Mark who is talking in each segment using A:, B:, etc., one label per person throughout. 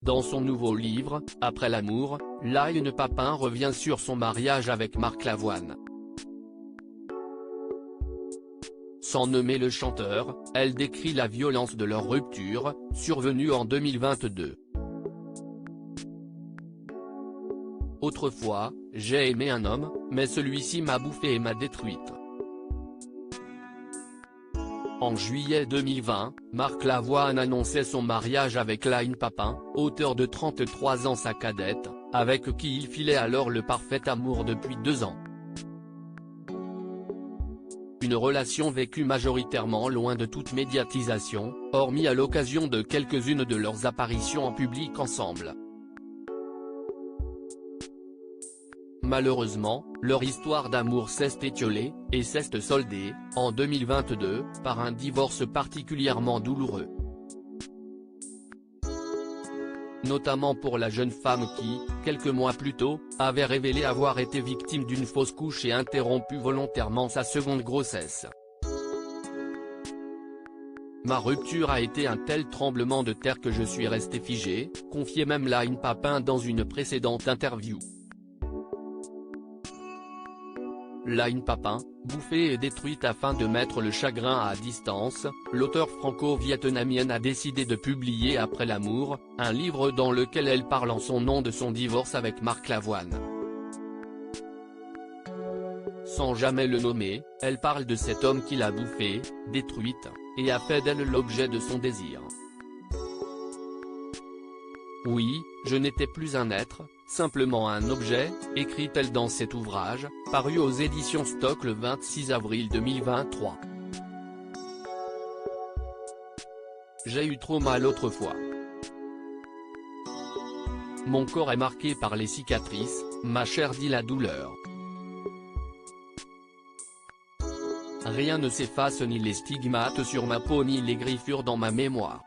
A: Dans son nouveau livre, Après l'amour, Line Papin revient sur son mariage avec Marc Lavoine. Sans nommer le chanteur, elle décrit la violence de leur rupture, survenue en 2022. Autrefois, j'ai aimé un homme, mais celui-ci m'a bouffée et m'a détruite. En juillet 2020, Marc Lavoine annonçait son mariage avec Line Papin, auteur de 33 ans sa cadette, avec qui il filait alors le parfait amour depuis 2 ans. Une relation vécue majoritairement loin de toute médiatisation, hormis à l'occasion de quelques-unes de leurs apparitions en public ensemble. Malheureusement, leur histoire d'amour s'est étiolée, et s'est soldée, en 2022, par un divorce particulièrement douloureux. Notamment pour la jeune femme qui, quelques mois plus tôt, avait révélé avoir été victime d'une fausse couche et interrompu volontairement sa seconde grossesse. Ma rupture a été un tel tremblement de terre que je suis resté figé, confiait même Line Papin dans une précédente interview. Line Papin, bouffée et détruite afin de mettre le chagrin à distance, l'auteure franco-vietnamienne a décidé de publier Après l'amour, un livre dans lequel elle parle en son nom de son divorce avec Marc Lavoine. Sans jamais le nommer, elle parle de cet homme qui l'a bouffée, détruite, et a fait d'elle l'objet de son désir. Oui, je n'étais plus un être, simplement un objet, écrit-elle dans cet ouvrage, paru aux éditions Stock le 26 avril 2023. J'ai eu trop mal autrefois. Mon corps est marqué par les cicatrices, ma chair dit la douleur. Rien ne s'efface, ni les stigmates sur ma peau ni les griffures dans ma mémoire.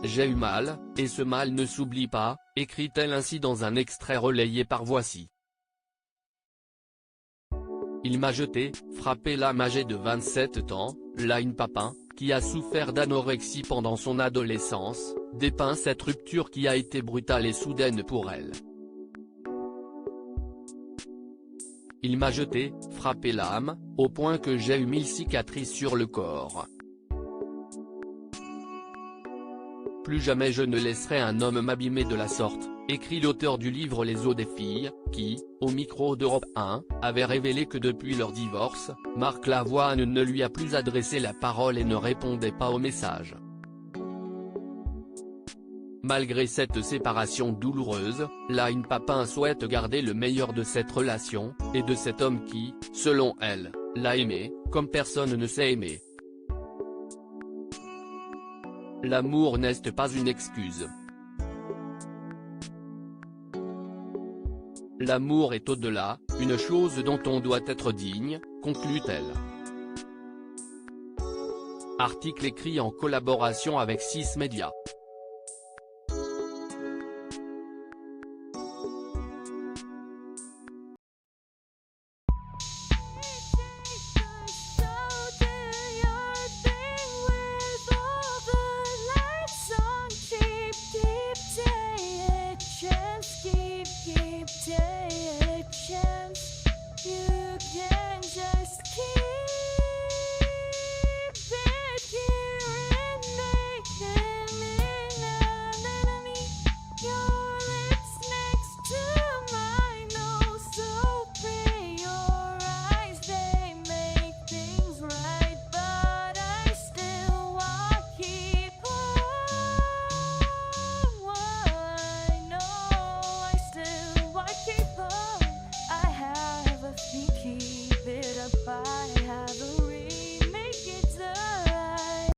A: J'ai eu mal, et ce mal ne s'oublie pas, écrit-elle ainsi dans un extrait relayé par Voici. Il m'a jeté, frappé. L'âme âgée de 27 ans, Line Papin, qui a souffert d'anorexie pendant son adolescence, dépeint cette rupture qui a été brutale et soudaine pour elle. Il m'a jeté, frappé l'âme, au point que j'ai eu 1000 cicatrices sur le corps. Plus jamais je ne laisserai un homme m'abîmer de la sorte, écrit l'auteur du livre Les os des filles, qui, au micro d'Europe 1, avait révélé que depuis leur divorce, Marc Lavoine ne lui a plus adressé la parole et ne répondait pas aux messages. Malgré cette séparation douloureuse, Line Papin souhaite garder le meilleur de cette relation, et de cet homme qui, selon elle, l'a aimé, comme personne ne sait aimer. L'amour n'est pas une excuse. L'amour est au-delà, une chose dont on doit être digne, conclut-elle. Article écrit en collaboration avec 6 médias.
B: Take a chance, you can